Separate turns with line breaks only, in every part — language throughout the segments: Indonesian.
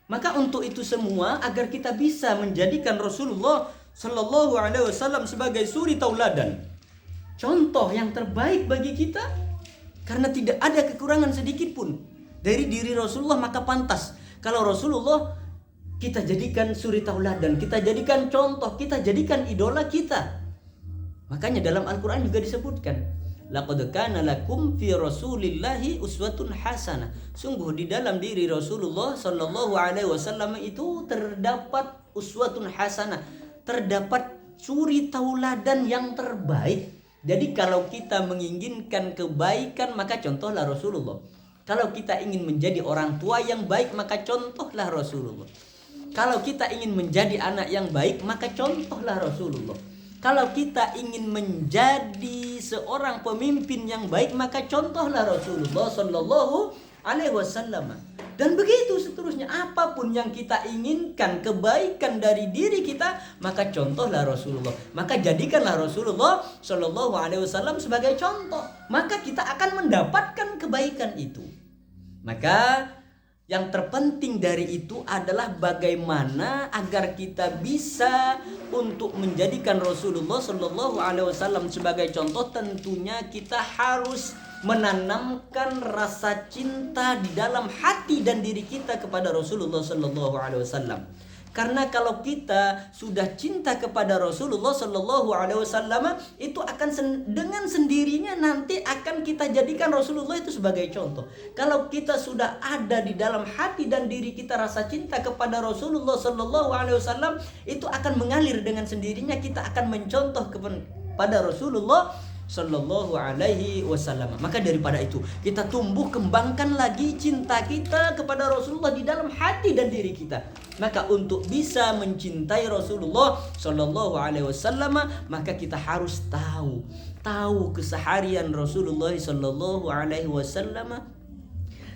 Maka untuk itu semua, agar kita bisa menjadikan Rasulullah Shallallahu Alaihi Wasallam sebagai suri tauladan, contoh yang terbaik bagi kita, karena tidak ada kekurangan sedikit pun dari diri Rasulullah, maka pantas kalau Rasulullah kita jadikan suri tauladan, kita jadikan contoh, kita jadikan idola kita. Makanya dalam Al-Quran juga disebutkan, laqad kana lakum fi rasulillahi uswatun hasanah. Sungguh di dalam diri Rasulullah Shallallahu Alaihi Wasallam itu terdapat uswatun hasanah, terdapat suri tauladan yang terbaik. Jadi kalau kita menginginkan kebaikan, maka contohlah Rasulullah. Kalau kita ingin menjadi orang tua yang baik, maka contohlah Rasulullah. Kalau kita ingin menjadi anak yang baik, maka contohlah Rasulullah. Kalau kita ingin menjadi seorang pemimpin yang baik, maka contohlah Rasulullah Sallallahu Alaihi Wasallam. Dan begitu seterusnya, apapun yang kita inginkan kebaikan dari diri kita, maka contohlah Rasulullah. Maka jadikanlah Rasulullah Sallallahu Alaihi Wasallam sebagai contoh, maka kita akan mendapatkan kebaikan itu. Maka yang terpenting dari itu adalah bagaimana agar kita bisa untuk menjadikan Rasulullah Shallallahu Alaihi Wasallam sebagai contoh. Tentunya kita harus menanamkan rasa cinta di dalam hati dan diri kita kepada Rasulullah Shallallahu Alaihi Wasallam. Karena kalau kita sudah cinta kepada Rasulullah Shallallahu Alaihi Wasallam, itu akan dengan sendirinya nanti akan kita jadikan Rasulullah itu sebagai contoh. Kalau kita sudah ada di dalam hati dan diri kita rasa cinta kepada Rasulullah Shallallahu Alaihi Wasallam, itu akan mengalir dengan sendirinya. Kita akan mencontoh kepada Rasulullah Sallallahu Alaihi Wasallam. Maka daripada itu, kita tumbuh kembangkan lagi cinta kita kepada Rasulullah di dalam hati dan diri kita. Maka untuk bisa mencintai Rasulullah Sallallahu Alaihi Wasallam, maka kita harus tahu keseharian Rasulullah Sallallahu Alaihi Wasallam,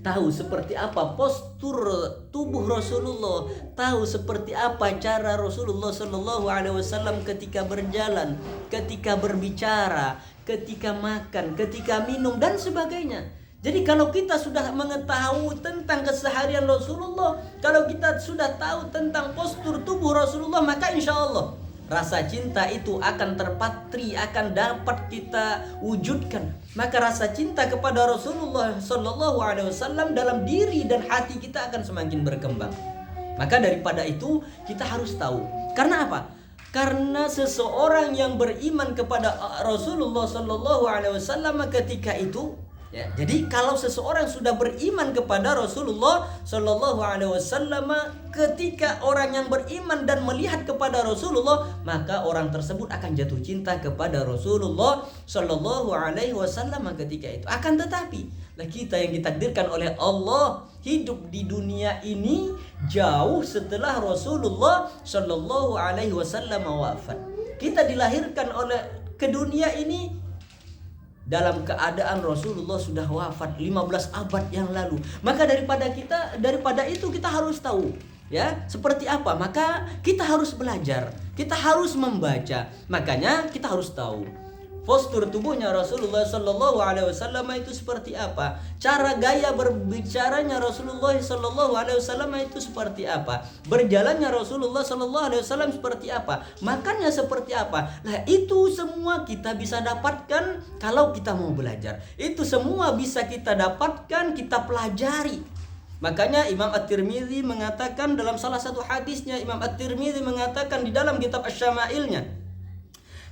tahu seperti apa postur tubuh Rasulullah, tahu seperti apa cara Rasulullah Shallallahu Alaihi Wasallam ketika berjalan, ketika berbicara, ketika makan, ketika minum dan sebagainya. Jadi kalau kita sudah mengetahui tentang keseharian Rasulullah, kalau kita sudah tahu tentang postur tubuh Rasulullah, maka insya Allah rasa cinta itu akan terpatri, akan dapat kita wujudkan. Maka rasa cinta kepada Rasulullah Sallallahu Alaihi Wasallam dalam diri dan hati kita akan semakin berkembang. Maka daripada itu kita harus tahu. Karena apa? Karena seseorang yang beriman kepada Rasulullah Sallallahu Alaihi Wasallam ketika itu, ya, jadi kalau seseorang sudah beriman kepada Rasulullah Sallallahu Alaihi Wasallam, ketika orang yang beriman dan melihat kepada Rasulullah, maka orang tersebut akan jatuh cinta kepada Rasulullah Sallallahu Alaihi Wasallam ketika itu. Akan tetapi, kita yang ditakdirkan oleh Allah hidup di dunia ini jauh setelah Rasulullah Sallallahu Alaihi Wasallam wafat. Kita dilahirkan ke dunia ini dalam keadaan Rasulullah sudah wafat 15 abad yang lalu. Maka daripada itu kita harus tahu, ya, seperti apa. Maka kita harus belajar, kita harus membaca. Makanya kita harus tahu postur tubuhnya Rasulullah Sallallahu Alaihi Wasallam itu seperti apa, cara gaya berbicaranya Rasulullah Sallallahu Alaihi Wasallam itu seperti apa, berjalannya Rasulullah Sallallahu Alaihi Wasallam seperti apa, makannya seperti apa. Nah, itu semua kita bisa dapatkan kalau kita mau belajar. Itu semua bisa kita dapatkan, kita pelajari. Makanya Imam At-Tirmidzi mengatakan dalam salah satu hadisnya, Imam At-Tirmidzi mengatakan di dalam kitab Asy-Syama'ilnya,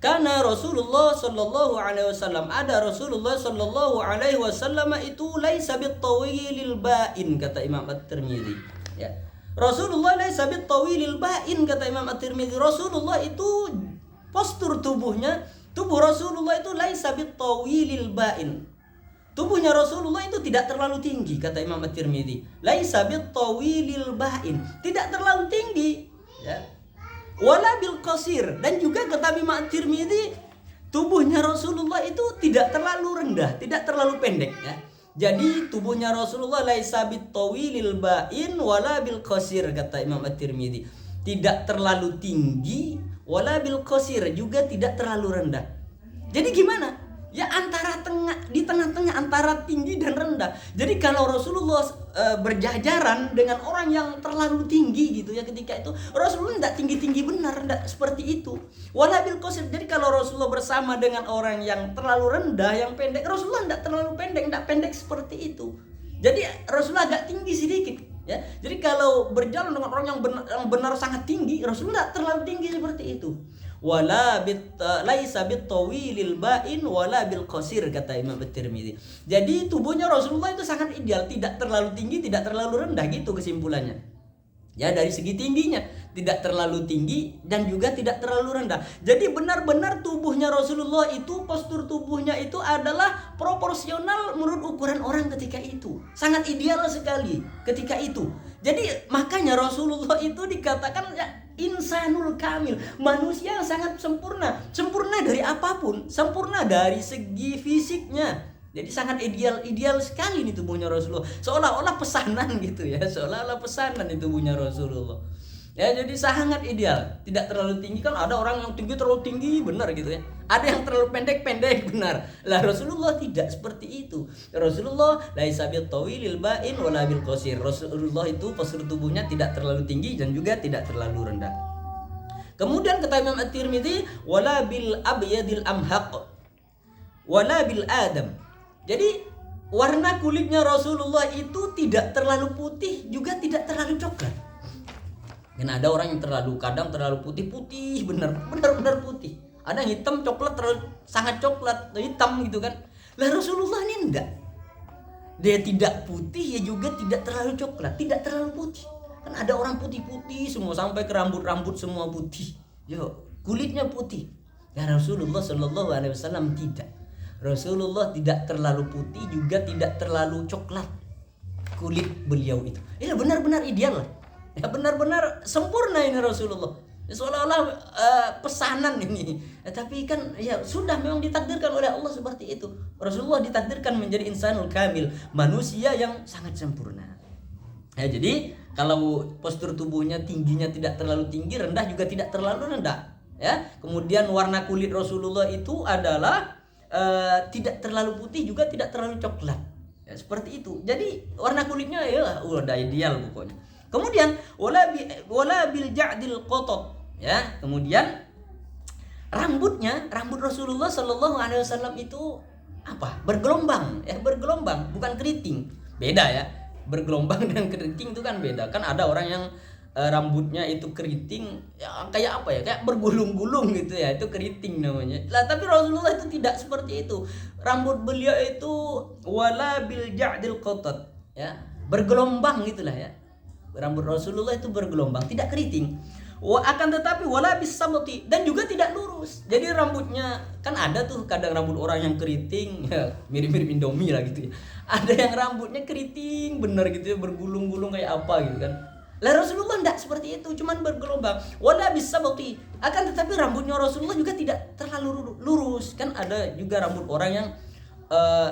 karena Rasulullah Sallallahu Alaihi Wasallam, ada Rasulullah Sallallahu Alaihi Wasallam itu laisa bitawilil ba'in, kata Imam At-Tirmidzi. Ya. Rasulullah laisa bitawilil ba'in, kata Imam At-Tirmidzi. Rasulullah itu postur tubuhnya, tubuh Rasulullah itu laisa bitawilil ba'in. Tubuhnya Rasulullah itu tidak terlalu tinggi, kata Imam At-Tirmidzi. Laisa bitawilil ba'in, tidak terlalu tinggi, ya. Wala bil qasir, dan juga kata Imam At-Tirmidzi, tubuhnya Rasulullah itu tidak terlalu rendah, tidak terlalu pendek, ya. Jadi tubuhnya Rasulullah laisa bitawilil ba'in wala bil qasir, kata Imam At-Tirmidzi. Tidak terlalu tinggi, wala bil qasir, juga tidak terlalu rendah. Jadi gimana? Ya di tengah-tengah antara tinggi dan rendah. Jadi kalau Rasulullah berjajaran dengan orang yang terlalu tinggi gitu ya ketika itu, Rasulullah tidak tinggi-tinggi benar, tidak seperti itu. Wala bil qasir. Jadi kalau Rasulullah bersama dengan orang yang terlalu rendah, yang pendek, Rasulullah tidak terlalu pendek, tidak pendek seperti itu. Jadi Rasulullah agak tinggi sedikit ya. Jadi kalau berjalan dengan orang yang benar sangat tinggi, Rasulullah tidak terlalu tinggi seperti itu. Wala laisa bitawilil ba'in wala bil qasir, kata Imam At-Tirmidzi. Jadi tubuhnya Rasulullah itu sangat ideal, tidak terlalu tinggi, tidak terlalu rendah, gitu kesimpulannya. Ya, dari segi tingginya tidak terlalu tinggi dan juga tidak terlalu rendah. Jadi benar-benar tubuhnya Rasulullah itu, postur tubuhnya itu adalah proporsional menurut ukuran orang ketika itu. Sangat ideal sekali ketika itu. Jadi makanya Rasulullah itu dikatakan ya, insanul kamil, manusia yang sangat sempurna. Sempurna dari apapun, sempurna dari segi fisiknya. Jadi sangat ideal sekali nih tubuhnya Rasulullah. Seolah-olah pesanan gitu ya, seolah-olah pesanan nih tubuhnya Rasulullah. Ya, jadi sangat ideal, tidak terlalu tinggi. Kan ada orang yang tinggi terlalu tinggi, benar gitu ya. Ada yang terlalu pendek benar. Lah Rasulullah tidak seperti itu. Rasulullah laisa bitawilil ba'in wala bil qasir. Rasulullah itu postur tubuhnya tidak terlalu tinggi dan juga tidak terlalu rendah. Kemudian kata Imam At-Tirmidzi, wala bil abyadil amhaq wala bil adam. Jadi warna kulitnya Rasulullah itu tidak terlalu putih juga tidak terlalu coklat. Karena ada orang yang kadang terlalu putih benar putih. Ada yang hitam coklat, terlalu sangat coklat hitam gitu kan. Lah Rasulullah ini enggak. Dia tidak putih ya juga tidak terlalu coklat, tidak terlalu putih. Kan ada orang putih-putih semua sampai ke rambut semua putih. Yo, kulitnya putih. Ya Rasulullah Shallallahu alaihi wasallam tidak. Rasulullah tidak terlalu putih juga tidak terlalu coklat kulit beliau itu. Ya benar-benar ideal lah. Ya benar-benar sempurna ini Rasulullah. Ya, seolah-olah pesanan ini. Ya, tapi kan ya sudah memang ditakdirkan oleh Allah seperti itu. Rasulullah ditakdirkan menjadi insanul kamil, manusia yang sangat sempurna. Ya, jadi kalau postur tubuhnya tingginya tidak terlalu tinggi, rendah juga tidak terlalu rendah. Ya, kemudian warna kulit Rasulullah itu adalah tidak terlalu putih juga tidak terlalu coklat. Ya, seperti itu. Jadi warna kulitnya ya udah ideal pokoknya. Kemudian wala bil ja'dil qatat. Ya, kemudian rambut Rasulullah Shallallahu alaihi wasallam itu apa? Bergelombang, ya bergelombang, bukan keriting. Beda ya. Bergelombang dan keriting itu kan beda. Kan ada orang yang rambutnya itu keriting ya, kayak apa ya, kayak bergulung-gulung gitu ya, itu keriting namanya. Lah tapi Rasulullah itu tidak seperti itu. Rambut beliau itu wala bil ja'dil qatat, ya bergelombang gitulah ya. Rambut Rasulullah itu bergelombang, tidak keriting. Akan tetapi wala bis sabti, dan juga tidak lurus. Jadi rambutnya kan ada tuh kadang rambut orang yang keriting ya, mirip-mirip Indomie lah gitu ya. Ada yang rambutnya keriting bener gitu ya, bergulung-gulung kayak apa gitu kan. Lah Rasulullah tidak seperti itu, cuman bergelombang. Wala bis sabti. Akan tetapi rambutnya Rasulullah juga tidak terlalu lurus. Kan ada juga rambut orang yang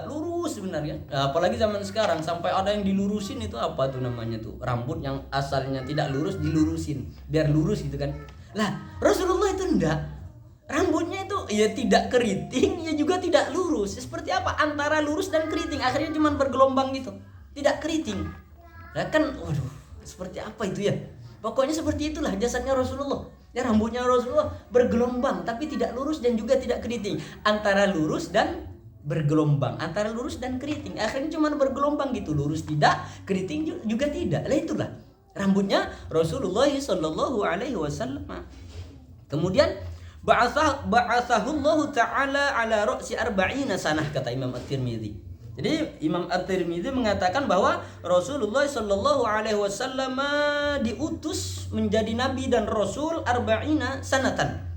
lurus sebenarnya. Nah, apalagi zaman sekarang sampai ada yang dilurusin, itu apa tuh namanya tuh? Rambut yang asalnya tidak lurus dilurusin biar lurus gitu kan. Lah, Rasulullah itu enggak. Rambutnya itu ya tidak keriting, ya juga tidak lurus. Seperti apa? Antara lurus dan keriting, akhirnya cuma bergelombang gitu. Tidak keriting. Lah kan waduh, seperti apa itu ya? Pokoknya seperti itulah jasadnya Rasulullah. Ya rambutnya Rasulullah bergelombang tapi tidak lurus dan juga tidak keriting. Antara lurus dan bergelombang, antara lurus dan keriting, akhirnya cuma bergelombang gitu, lurus tidak, keriting juga tidak. Lah itulah rambutnya Rasulullah Shallallahu alaihi wasallam. Kemudian ba'athahullahu ta'ala ala ra'si arba'ina sanah, kata Imam At-Tirmidzi. Jadi Imam At-Tirmidzi mengatakan bahwa Rasulullah Shallallahu alaihi wasallam diutus menjadi nabi dan rasul arba'ina sanatan,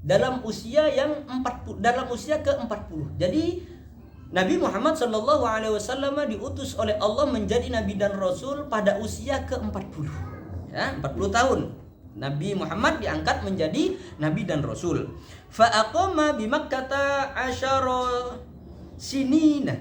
dalam usia yang 40, dalam usia ke-40. Jadi Nabi Muhammad Shallallahu alaihi wasallam diutus oleh Allah menjadi nabi dan rasul pada usia ke-40. Ya, 40 tahun. Nabi Muhammad diangkat menjadi nabi dan rasul. Fa aqama bi Makkah asyara sinina.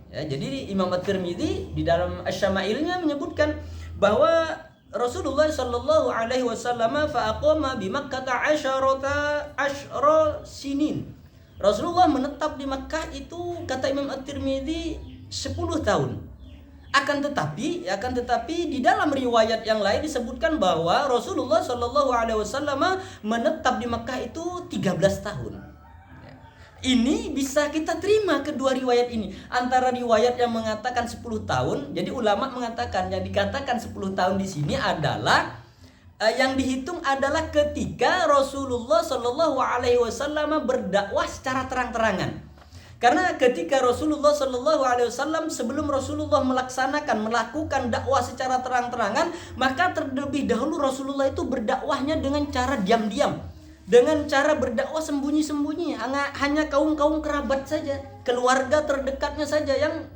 Ya, jadi Imam At-Tirmidzi di dalam Asy-Syama'ilnya menyebutkan bahwa Rasulullah Shallallahu alaihi wasallam fa aqama bi Makkah asyara sinin. Rasulullah menetap di Makkah itu kata Imam At-Tirmidzi 10 tahun. Akan tetapi di dalam riwayat yang lain disebutkan bahwa Rasulullah Shallallahu Alaihi Wasallam menetap di Makkah itu 13 tahun. Ini bisa kita terima kedua riwayat ini. Antara riwayat yang mengatakan 10 tahun, jadi ulama mengatakan yang dikatakan 10 tahun di sini adalah yang dihitung adalah ketika Rasulullah Shallallahu Alaihi Wasallam berdakwah secara terang-terangan. Karena ketika Rasulullah Shallallahu Alaihi Wasallam sebelum Rasulullah melakukan dakwah secara terang-terangan, maka terlebih dahulu Rasulullah itu berdakwahnya dengan cara diam-diam, dengan cara berdakwah sembunyi-sembunyi, hanya kaum-kaum kerabat saja, keluarga terdekatnya saja yang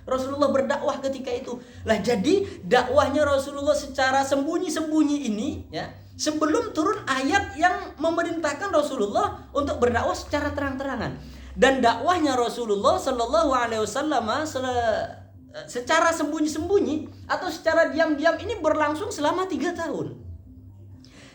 Rasulullah berdakwah ketika itu. Lah jadi dakwahnya Rasulullah secara sembunyi-sembunyi ini ya, sebelum turun ayat yang memerintahkan Rasulullah untuk berdakwah secara terang-terangan. Dan dakwahnya Rasulullah Shallallahu Alaihi Wasallam secara sembunyi-sembunyi atau secara diam-diam ini berlangsung selama 3 tahun.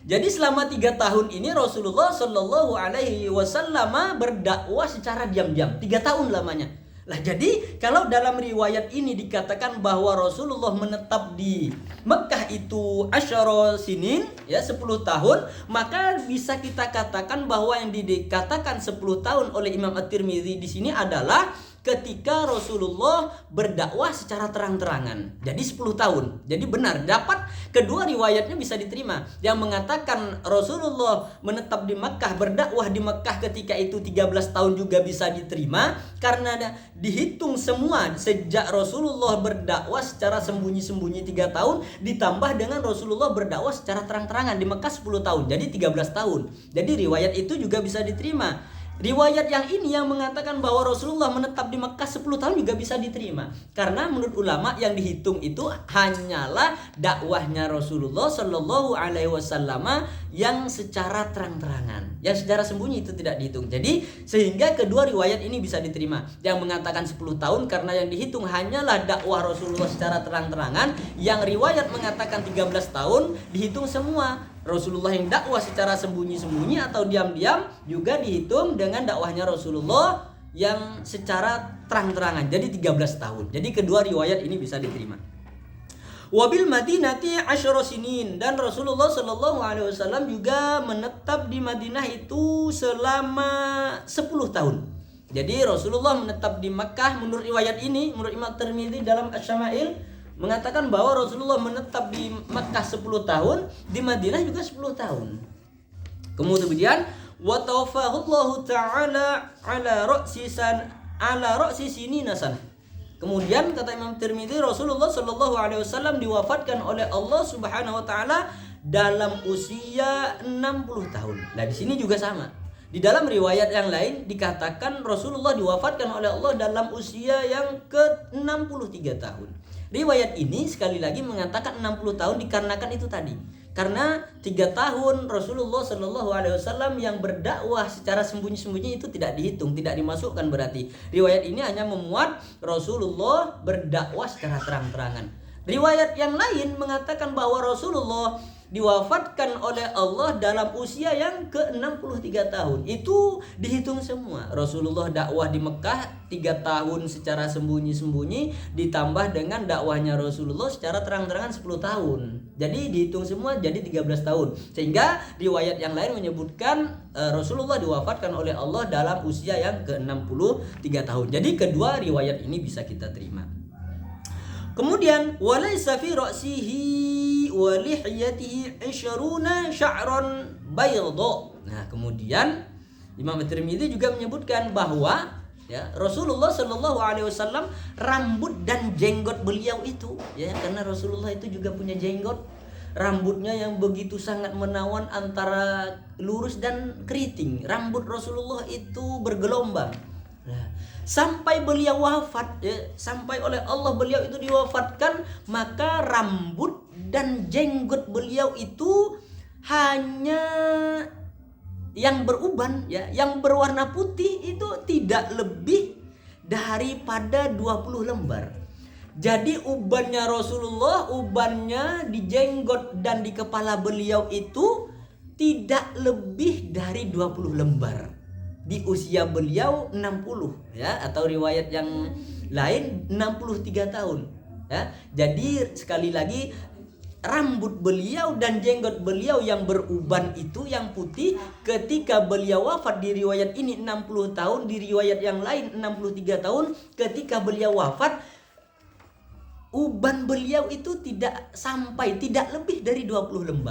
Jadi selama 3 tahun ini Rasulullah Shallallahu Alaihi Wasallam berdakwah secara diam-diam, 3 tahun lamanya. Lah jadi kalau dalam riwayat ini dikatakan bahwa Rasulullah menetap di Mekah itu asyara sinin ya 10 tahun, maka bisa kita katakan bahwa yang dikatakan 10 tahun oleh Imam At-Tirmidzi di sini adalah ketika Rasulullah berdakwah secara terang-terangan. Jadi 10 tahun. Jadi benar, dapat kedua riwayatnya bisa diterima. Yang mengatakan Rasulullah menetap di Makkah, berdakwah di Makkah ketika itu 13 tahun juga bisa diterima karena dihitung semua sejak Rasulullah berdakwah secara sembunyi-sembunyi 3 tahun ditambah dengan Rasulullah berdakwah secara terang-terangan di Makkah 10 tahun. Jadi 13 tahun. Jadi riwayat itu juga bisa diterima. Riwayat yang ini yang mengatakan bahwa Rasulullah menetap di Mekah 10 tahun juga bisa diterima. Karena menurut ulama yang dihitung itu hanyalah dakwahnya Rasulullah Shallallahu Alaihi Wasallam yang secara terang-terangan. Yang secara sembunyi itu tidak dihitung. Jadi sehingga kedua riwayat ini bisa diterima. Yang mengatakan 10 tahun karena yang dihitung hanyalah dakwah Rasulullah secara terang-terangan. Yang riwayat mengatakan 13 tahun dihitung semua. Rasulullah yang dakwah secara sembunyi-sembunyi atau diam-diam juga dihitung dengan dakwahnya Rasulullah yang secara terang-terangan. Jadi 13 tahun. Jadi kedua riwayat ini bisa diterima. Wabil Madinati asyara sinin, dan Rasulullah Shallallahu Alaihi Wasallam juga menetap di Madinah itu selama 10 tahun. Jadi Rasulullah menetap di Makkah menurut riwayat ini, menurut Imam Tirmidzi dalam Asy-Syama'il mengatakan bahwa Rasulullah menetap di Makkah 10 tahun, di Madinah juga 10 tahun. Kemudian wa tawaffahullahu taala ala ra'si sinina sana. Kemudian kata Imam Tirmidzi, Rasulullah Shallallahu Alaihi Wasallam diwafatkan oleh Allah Subhanahu Wa Taala dalam usia 60 tahun. Nah di sini juga sama. Di dalam riwayat yang lain dikatakan Rasulullah diwafatkan oleh Allah dalam usia yang ke-63 tahun. Riwayat ini sekali lagi mengatakan 60 tahun dikarenakan itu tadi. Karena 3 tahun Rasulullah Shallallahu Alaihi Wasallam yang berdakwah secara sembunyi-sembunyi itu tidak dihitung, tidak dimasukkan berarti. Riwayat ini hanya memuat Rasulullah berdakwah secara terang-terangan. Riwayat yang lain mengatakan bahwa Rasulullah diwafatkan oleh Allah dalam usia yang ke-63 tahun. Itu dihitung semua. Rasulullah dakwah di Mekah 3 tahun secara sembunyi-sembunyi ditambah dengan dakwahnya Rasulullah secara terang-terangan 10 tahun. Jadi dihitung semua jadi 13 tahun. Sehingga riwayat yang lain menyebutkan Rasulullah diwafatkan oleh Allah dalam usia yang ke-63 tahun. Jadi kedua riwayat ini bisa kita terima. Kemudian walaysa fi ra'sihi wa lihyatihi 20 sya'ran bayda. Nah, kemudian Imam At-Tirmidzi juga menyebutkan bahwa ya Rasulullah Shallallahu Alaihi Wasallam rambut dan jenggot beliau itu ya, karena Rasulullah itu juga punya jenggot, rambutnya yang begitu sangat menawan antara lurus dan keriting. Rambut Rasulullah itu bergelombang. Nah, sampai beliau wafat ya, sampai oleh Allah beliau itu diwafatkan, maka rambut dan jenggot beliau itu hanya yang beruban ya, yang berwarna putih itu tidak lebih daripada 20 lembar. Jadi ubannya Rasulullah, ubannya di jenggot dan di kepala beliau itu tidak lebih dari 20 lembar. di usia beliau 60 ya, atau riwayat yang lain 63 tahun ya. Jadi sekali lagi, rambut beliau dan jenggot beliau yang beruban itu yang putih ketika beliau wafat, di riwayat ini 60 tahun, di riwayat yang lain 63 tahun. Ketika beliau wafat, uban beliau itu tidak lebih dari 20 lembar.